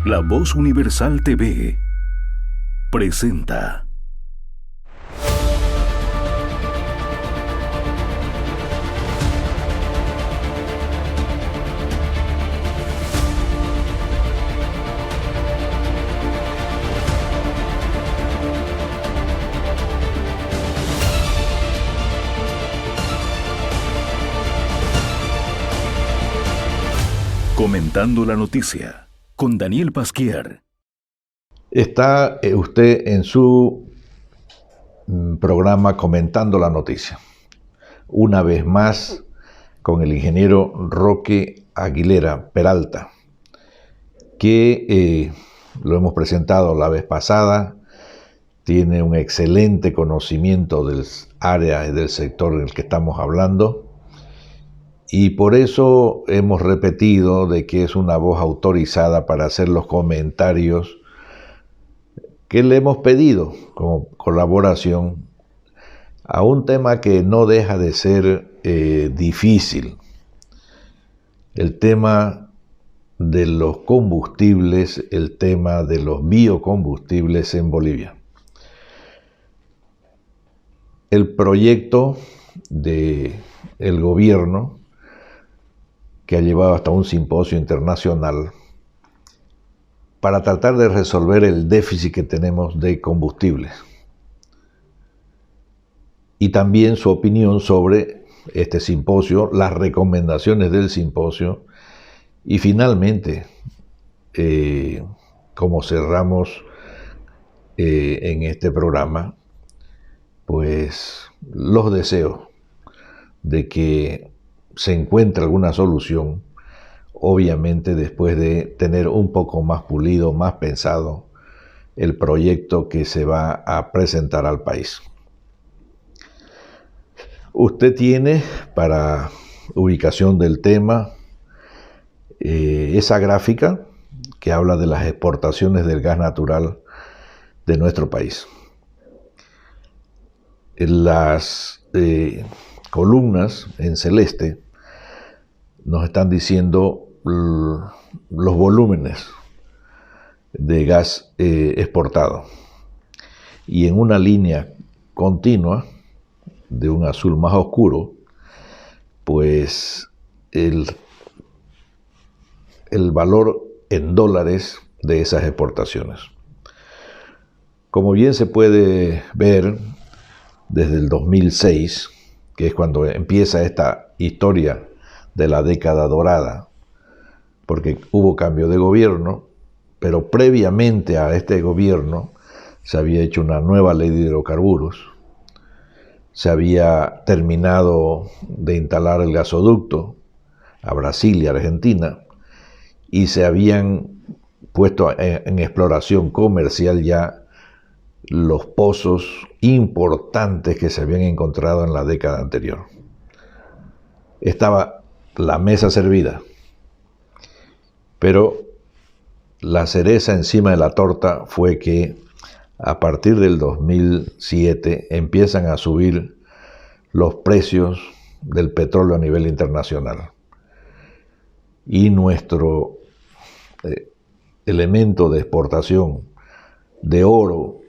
La Voz Universal TV presenta. Comentando la noticia, con Daniel Pasquier. Está usted en su programa Comentando la Noticia. Una vez más con el ingeniero Roque Aguilera Peralta, que lo hemos presentado la vez pasada. Tiene un excelente conocimiento del área y del sector del que estamos hablando. Y por eso hemos repetido de que es una voz autorizada para hacer los comentarios que le hemos pedido como colaboración a un tema que no deja de ser difícil. El tema de los combustibles, el tema de los biocombustibles en Bolivia. El proyecto del gobierno, que ha llevado hasta un simposio internacional para tratar de resolver el déficit que tenemos de combustibles. Y también su opinión sobre este simposio, las recomendaciones del simposio y finalmente, como cerramos en este programa, pues los deseos de que se encuentre alguna solución, obviamente después de tener un poco más pulido, más pensado el proyecto que se va a presentar al país. Usted tiene, para ubicación del tema, esa gráfica que habla de las exportaciones del gas natural de nuestro país. Las columnas en celeste nos están diciendo los volúmenes de gas exportado, y en una línea continua de un azul más oscuro, pues el valor en dólares de esas exportaciones. Como bien se puede ver, desde el 2006, que es cuando empieza esta historia de la década dorada, porque hubo cambio de gobierno, pero previamente a este gobierno se había hecho una nueva ley de hidrocarburos, se había terminado de instalar el gasoducto a Brasil y Argentina, y se habían puesto en exploración comercial ya los pozos importantes que se habían encontrado en la década anterior. Estaba la mesa servida, pero la cereza encima de la torta fue que a partir del 2007 empiezan a subir los precios del petróleo a nivel internacional, y nuestro elemento de exportación de oro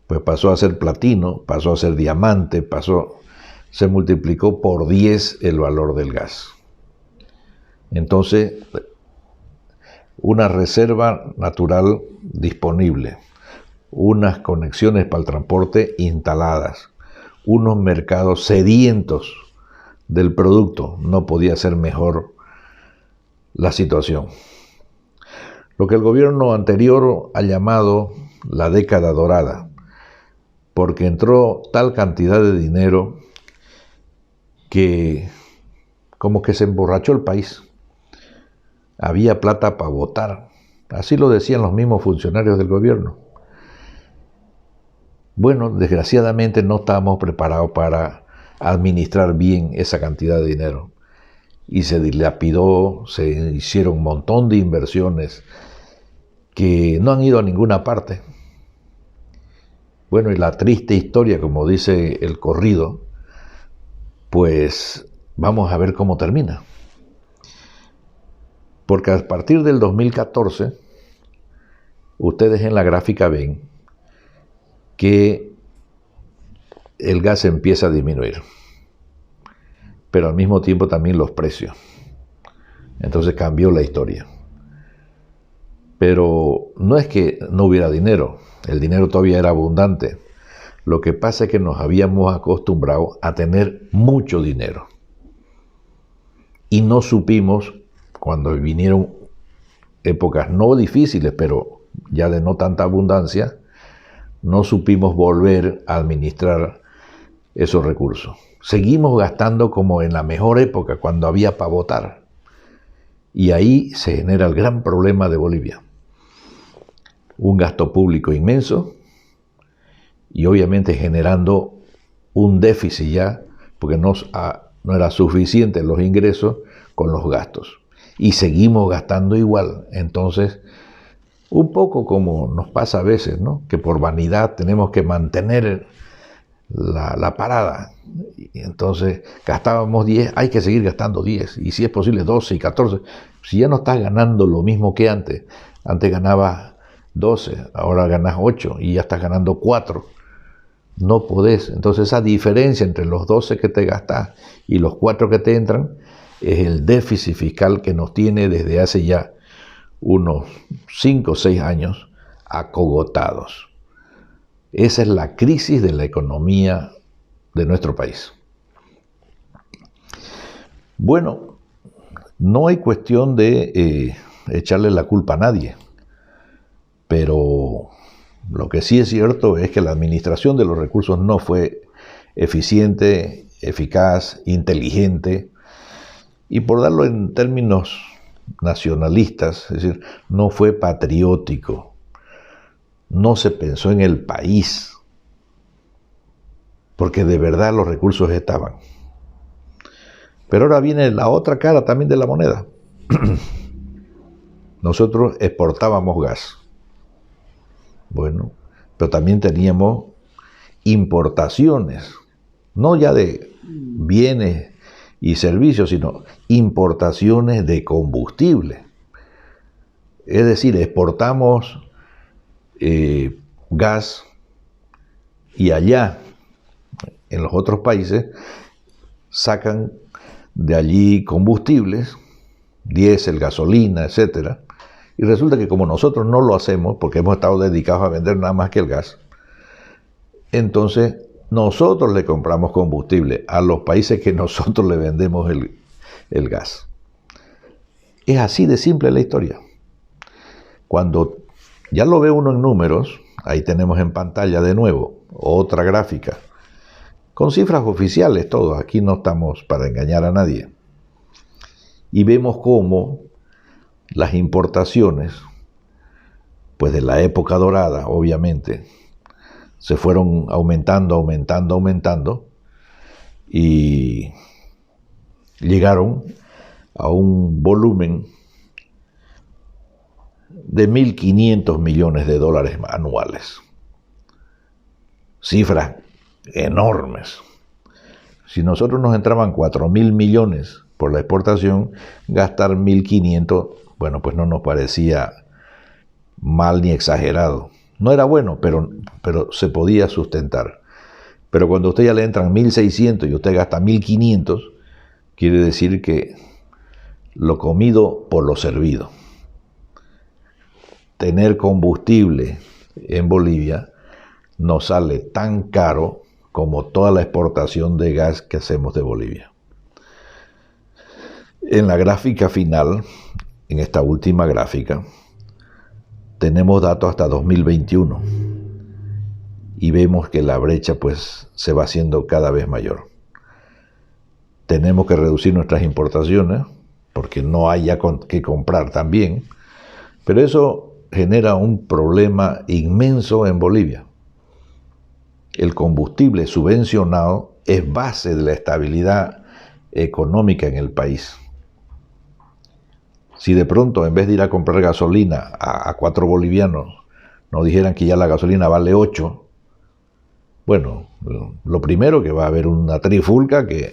pues pasó a ser platino, pasó a ser diamante, se multiplicó por 10 el valor del gas. Entonces, una reserva natural disponible, unas conexiones para el transporte instaladas, unos mercados sedientos del producto, no podía ser mejor la situación. Lo que el gobierno anterior ha llamado la década dorada, porque entró tal cantidad de dinero que como que se emborrachó el país. Había plata para votar. Así lo decían los mismos funcionarios del gobierno. Bueno, desgraciadamente no estábamos preparados para administrar bien esa cantidad de dinero. Y se dilapidó, se hicieron un montón de inversiones que no han ido a ninguna parte. Bueno, y la triste historia, como dice el corrido, pues vamos a ver cómo termina. Porque a partir del 2014 ustedes en la gráfica ven que el gas empieza a disminuir, pero al mismo tiempo también los precios. Entonces cambió la historia. Pero no es que no hubiera dinero, el dinero todavía era abundante. Lo que pasa es que nos habíamos acostumbrado a tener mucho dinero. Y no supimos, cuando vinieron épocas no difíciles, pero ya de no tanta abundancia, no supimos volver a administrar esos recursos. Seguimos gastando como en la mejor época, cuando había para votar. Y ahí se genera el gran problema de Bolivia. Un gasto público inmenso y obviamente generando un déficit ya, porque no era suficiente los ingresos con los gastos. Y seguimos gastando igual. Entonces, un poco como nos pasa a veces, ¿no? Que por vanidad tenemos que mantener la parada. Y entonces gastábamos 10, hay que seguir gastando 10. Y si es posible 12 y 14. Si ya no estás ganando lo mismo que antes. Antes ganabas 12, ahora ganas 8 y ya estás ganando 4. No podés. Entonces esa diferencia entre los 12 que te gastás y los 4 que te entran es el déficit fiscal que nos tiene desde hace ya unos 5 o 6 años acogotados. Esa es la crisis de la economía de nuestro país. Bueno, no hay cuestión de echarle la culpa a nadie, pero lo que sí es cierto es que la administración de los recursos no fue eficiente, eficaz, inteligente, y por darlo en términos nacionalistas, es decir, no fue patriótico, no se pensó en el país, porque de verdad los recursos estaban. Pero ahora viene la otra cara también de la moneda. Nosotros exportábamos gas. Bueno, pero también teníamos importaciones, no ya de bienes y servicios, sino importaciones de combustible. Es decir, exportamos gas y allá, en los otros países, sacan de allí combustibles, diésel, gasolina, etcétera. Y resulta que como nosotros no lo hacemos, porque hemos estado dedicados a vender nada más que el gas, entonces nosotros le compramos combustible a los países que nosotros le vendemos el gas. Es así de simple la historia. Cuando ya lo ve uno en números, ahí tenemos en pantalla de nuevo otra gráfica, con cifras oficiales todos, aquí no estamos para engañar a nadie. Y vemos cómo las importaciones, pues de la época dorada, obviamente, se fueron aumentando y llegaron a un volumen de 1.500 millones de dólares anuales. Cifras enormes. Si nosotros nos entraban 4.000 millones por la exportación, gastar 1.500, bueno, pues no nos parecía mal ni exagerado. No era bueno, pero se podía sustentar. Pero cuando a usted ya le entran 1.600 y usted gasta 1.500, quiere decir que lo comido por lo servido. Tener combustible en Bolivia nos sale tan caro como toda la exportación de gas que hacemos de Bolivia. En la gráfica final, en esta última gráfica, tenemos datos hasta 2021 y vemos que la brecha pues se va haciendo cada vez mayor. Tenemos que reducir nuestras importaciones porque no hay ya que comprar también, pero eso genera un problema inmenso en Bolivia. El combustible subvencionado es base de la estabilidad económica en el país. Si de pronto, en vez de ir a comprar gasolina a 4 bolivianos, nos dijeran que ya la gasolina vale 8, bueno, lo primero que va a haber una trifulca que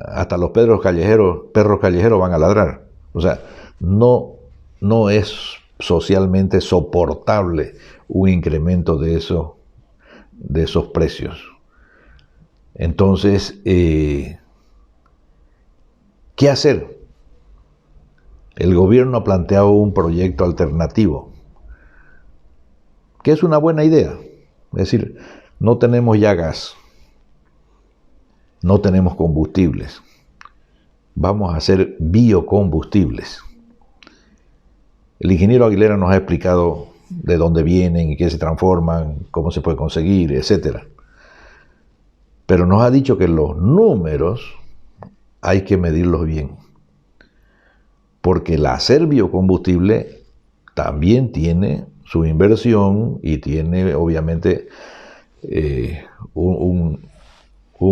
hasta los perros callejeros van a ladrar. O sea, no es socialmente soportable un incremento de esos precios. Entonces, ¿qué hacer? El gobierno ha planteado un proyecto alternativo, que es una buena idea. Es decir, no tenemos ya gas, no tenemos combustibles, vamos a hacer biocombustibles. El ingeniero Aguilera nos ha explicado de dónde vienen y qué se transforman, cómo se puede conseguir, etc. Pero nos ha dicho que los números hay que medirlos bien, porque el hacer biocombustible también tiene su inversión y tiene obviamente un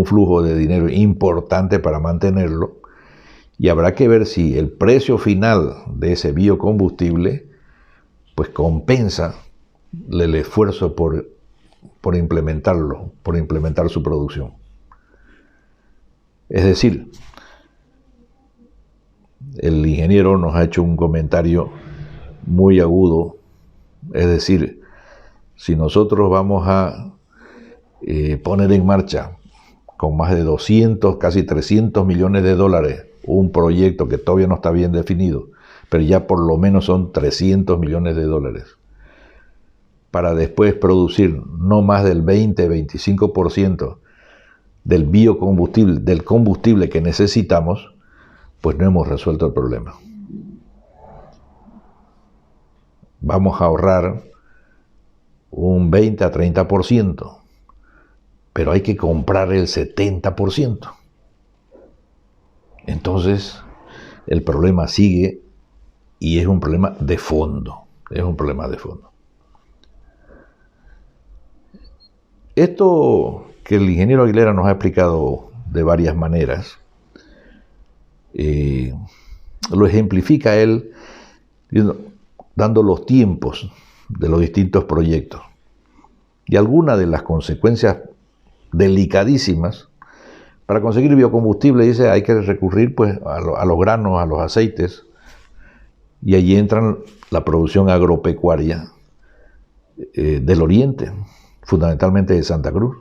flujo de dinero importante para mantenerlo, y habrá que ver si el precio final de ese biocombustible pues compensa el esfuerzo por implementarlo, por implementar su producción. Es decir, el ingeniero nos ha hecho un comentario muy agudo. Es decir, si nosotros vamos a poner en marcha con más de 200, casi 300 millones de dólares un proyecto que todavía no está bien definido, pero ya por lo menos son 300 millones de dólares, para después producir no más del 20-25% del biocombustible, del combustible que necesitamos, pues no hemos resuelto el problema. Vamos a ahorrar un 20-30%, pero hay que comprar el 70%. Entonces, el problema sigue y es un problema de fondo. Es un problema de fondo. Esto que el ingeniero Aguilera nos ha explicado de varias maneras, lo ejemplifica él dando los tiempos de los distintos proyectos. Y algunas de las consecuencias delicadísimas para conseguir biocombustible, dice, hay que recurrir pues a los granos, a los aceites, y allí entra la producción agropecuaria del oriente, fundamentalmente de Santa Cruz.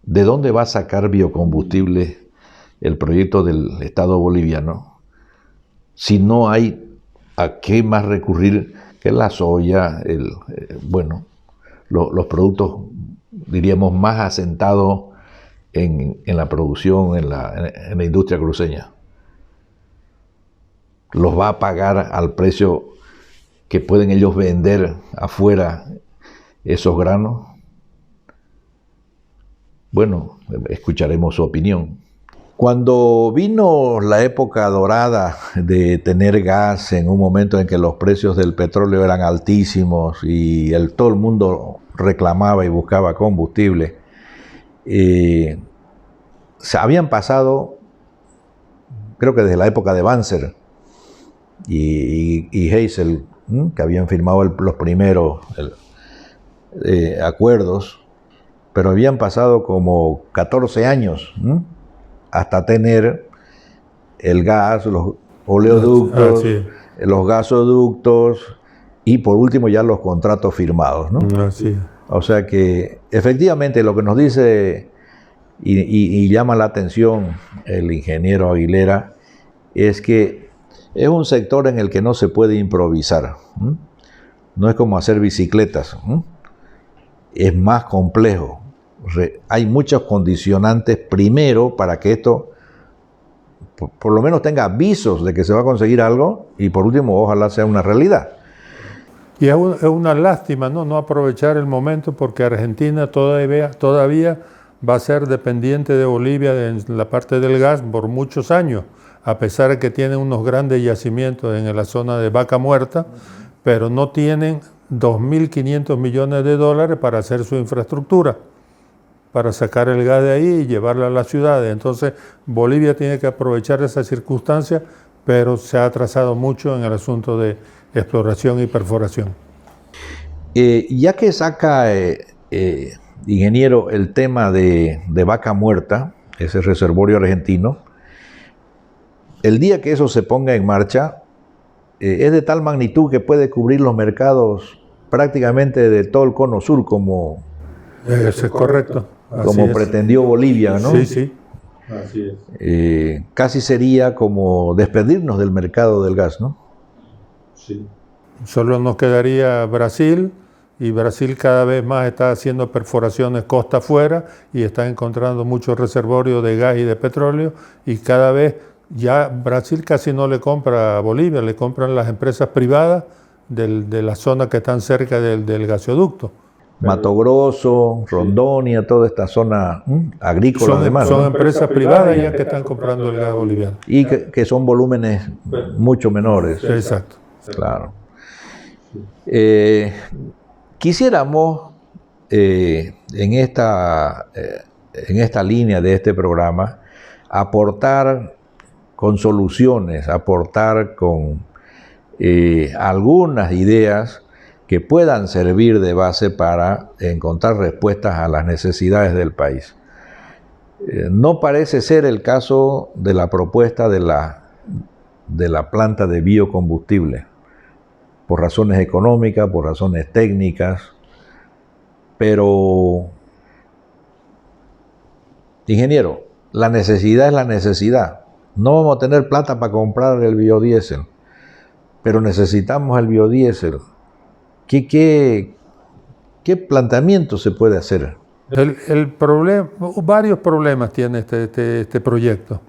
¿De dónde va a sacar biocombustible el proyecto del Estado boliviano si no hay a qué más recurrir que la soya, los productos, diríamos, más asentados en la producción, en la industria cruceña? ¿Los va a pagar al precio que pueden ellos vender afuera esos granos? Bueno, escucharemos su opinión. Cuando vino la época dorada de tener gas, en un momento en que los precios del petróleo eran altísimos y todo el mundo reclamaba y buscaba combustible, se habían pasado, creo que desde la época de Banzer y Hazel, que habían firmado los primeros acuerdos, pero habían pasado como 14 años hasta tener el gas, los oleoductos, los gasoductos y por último ya los contratos firmados, ¿no? O sea que efectivamente lo que nos dice y llama la atención el ingeniero Aguilera es que es un sector en el que no se puede improvisar. No es como hacer bicicletas. Es más complejo. Hay muchos condicionantes primero para que esto por lo menos tenga avisos de que se va a conseguir algo y por último ojalá sea una realidad. Y es una lástima, ¿no? No aprovechar el momento, porque Argentina todavía va a ser dependiente de Bolivia en la parte del gas por muchos años, a pesar de que tienen unos grandes yacimientos en la zona de Vaca Muerta, pero no tienen 2.500 millones de dólares para hacer su infraestructura, para sacar el gas de ahí y llevarlo a las ciudades. Entonces Bolivia tiene que aprovechar esa circunstancia, pero se ha atrasado mucho en el asunto de exploración y perforación. Ya que saca, ingeniero, el tema de Vaca Muerta, ese reservorio argentino, el día que eso se ponga en marcha, es de tal magnitud que puede cubrir los mercados prácticamente de todo el cono sur, como, Eso es correcto. como pretendió Bolivia, ¿no? Sí, sí. Así es. Casi sería como despedirnos del mercado del gas, ¿no? Sí. Solo nos quedaría Brasil, y Brasil cada vez más está haciendo perforaciones costa afuera y está encontrando muchos reservorios de gas y de petróleo, y cada vez ya Brasil casi no le compra a Bolivia, le compran las empresas privadas de la zona que están cerca del gasoducto. Mato Grosso, Rondonia, toda esta zona agrícola de mar. Son empresas privadas ya que están comprando el gas boliviano. Y que son volúmenes mucho menores. Exacto. Claro. Quisiéramos en esta línea de este programa aportar con soluciones, aportar con algunas ideas que puedan servir de base para encontrar respuestas a las necesidades del país. No parece ser el caso de la propuesta de la planta de biocombustible, por razones económicas, por razones técnicas, pero, ingeniero, la necesidad es la necesidad. No vamos a tener plata para comprar el biodiesel, pero necesitamos el biodiesel. ¿Qué planteamiento se puede hacer? Varios problemas tiene este proyecto.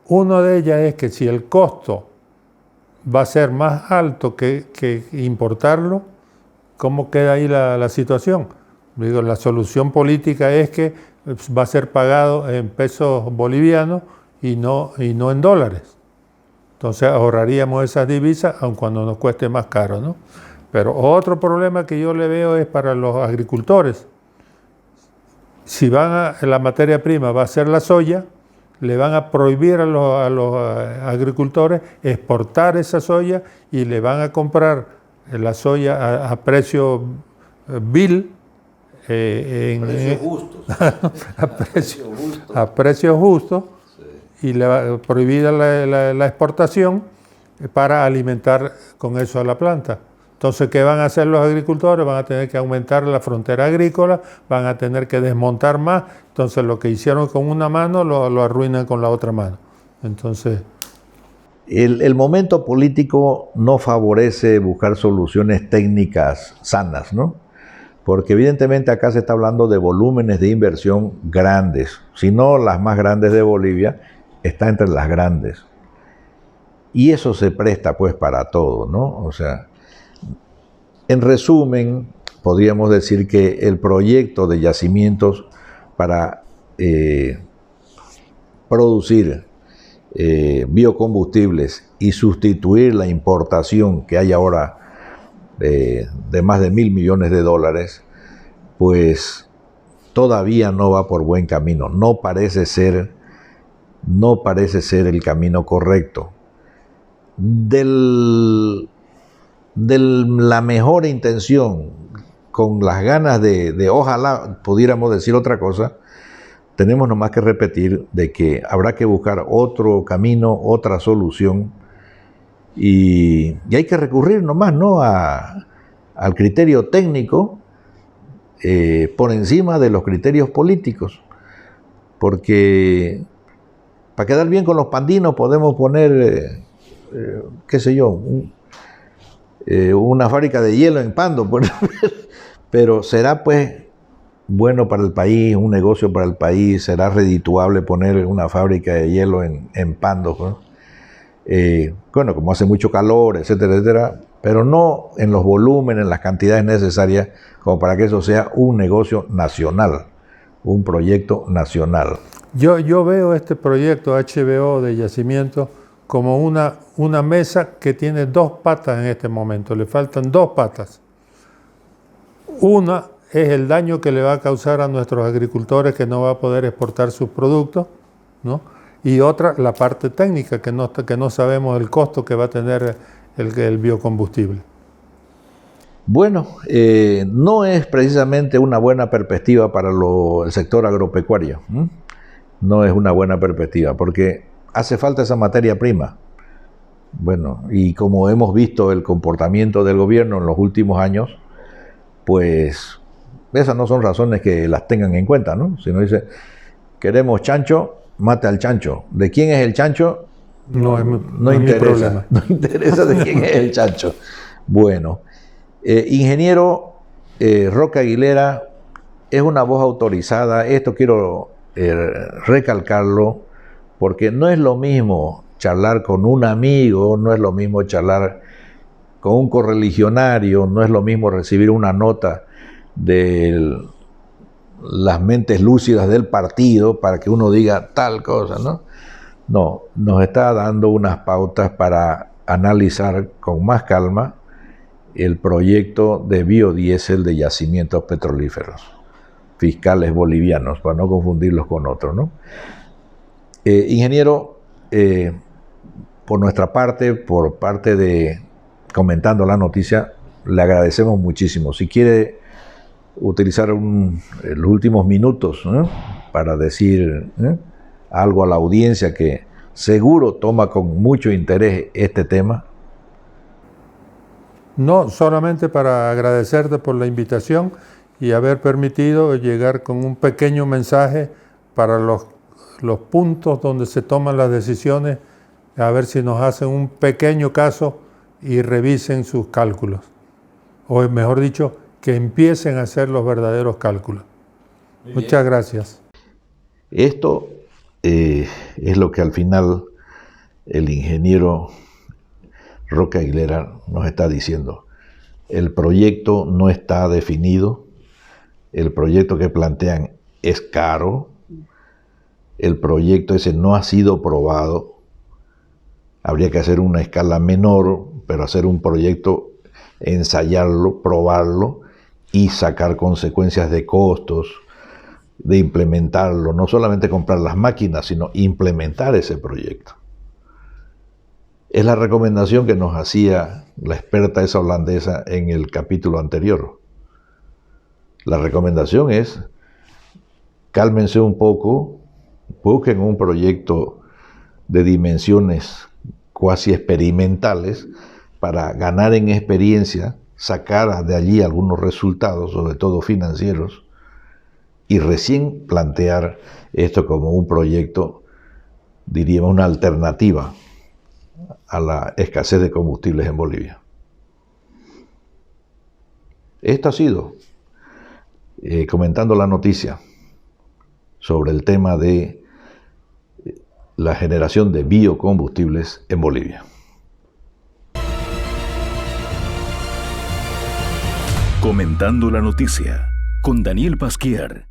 Uno de ellos es que si el costo va a ser más alto que importarlo, ¿cómo queda ahí la situación? Digo, la solución política es que va a ser pagado en pesos bolivianos y no en dólares. Entonces ahorraríamos esas divisas, aun cuando nos cueste más caro, ¿no? Pero otro problema que yo le veo es para los agricultores. Si la materia prima va a ser la soya, le van a prohibir a los agricultores exportar esa soya y le van a comprar la soya a precio vil, Precios justos. a precios justos, sí. Y le va prohibida la exportación para alimentar con eso a la planta. Entonces, ¿qué van a hacer los agricultores? Van a tener que aumentar la frontera agrícola, van a tener que desmontar más. Entonces, lo que hicieron con una mano lo arruinan con la otra mano. Entonces, el momento político no favorece buscar soluciones técnicas sanas, ¿no? Porque evidentemente acá se está hablando de volúmenes de inversión grandes. Si no las más grandes de Bolivia, está entre las grandes. Y eso se presta pues para todo, ¿no? O sea, en resumen, podríamos decir que el proyecto de yacimientos para producir biocombustibles y sustituir la importación que hay ahora de más de $1.000 millones, pues todavía no va por buen camino. No parece ser el camino correcto. De la mejor intención, con las ganas de ojalá pudiéramos decir otra cosa, tenemos nomás que repetir de que habrá que buscar otro camino, otra solución, y hay que recurrir nomás, ¿no?, al criterio técnico por encima de los criterios políticos, porque para quedar bien con los pandinos podemos poner, qué sé yo, una fábrica de hielo en Pando, pero será pues bueno para el país, un negocio para el país, será redituable poner una fábrica de hielo en Pando, ¿no? Bueno, como hace mucho calor, etcétera, etcétera, pero no en los volúmenes, en las cantidades necesarias como para que eso sea un negocio nacional, un proyecto nacional. Yo veo este proyecto HBO de yacimiento como una mesa que tiene dos patas en este momento, le faltan dos patas. Una es el daño que le va a causar a nuestros agricultores, que no va a poder exportar sus productos, ¿no? Y otra, la parte técnica, que no sabemos el costo que va a tener el biocombustible. Bueno, no es precisamente una buena perspectiva para el sector agropecuario. No es una buena perspectiva, porque hace falta esa materia prima. Bueno, y como hemos visto el comportamiento del gobierno en los últimos años, pues esas no son razones que las tengan en cuenta, ¿no? Si no dice, queremos chancho, mate al chancho. ¿De quién es el chancho? No interesa. No interesa de quién es el chancho. Bueno, ingeniero Roque Aguilera es una voz autorizada. Esto quiero recalcarlo, porque no es lo mismo charlar con un amigo, no es lo mismo charlar con un correligionario, no es lo mismo recibir una nota de las mentes lúcidas del partido para que uno diga tal cosa, ¿no? No, nos está dando unas pautas para analizar con más calma el proyecto de biodiesel de yacimientos petrolíferos, fiscales bolivianos, para no confundirlos con otros, ¿no? Ingeniero, por nuestra parte, por parte de Comentando la Noticia, le agradecemos muchísimo. Si quiere utilizar los últimos minutos, ¿eh?, para decir algo a la audiencia que seguro toma con mucho interés este tema. No, solamente para agradecerte por la invitación y haber permitido llegar con un pequeño mensaje para los puntos donde se toman las decisiones, a ver si nos hacen un pequeño caso y revisen sus cálculos. O mejor dicho, que empiecen a hacer los verdaderos cálculos. Muchas gracias. Esto es lo que al final el ingeniero Roque Aguilera nos está diciendo. El proyecto no está definido, el proyecto que plantean es caro, el proyecto ese no ha sido probado, habría que hacer una escala menor, pero hacer un proyecto, ensayarlo, probarlo y sacar consecuencias de costos, de implementarlo, no solamente comprar las máquinas, sino implementar ese proyecto. Es la recomendación que nos hacía la experta esa holandesa en el capítulo anterior. La recomendación es, cálmense un poco, busquen un proyecto de dimensiones cuasi experimentales para ganar en experiencia, sacar de allí algunos resultados, sobre todo financieros, y recién plantear esto como un proyecto, diríamos, una alternativa a la escasez de combustibles en Bolivia. Esto ha sido Comentando la Noticia sobre el tema de la generación de biocombustibles en Bolivia. Comentando la Noticia con Daniel Pasquier.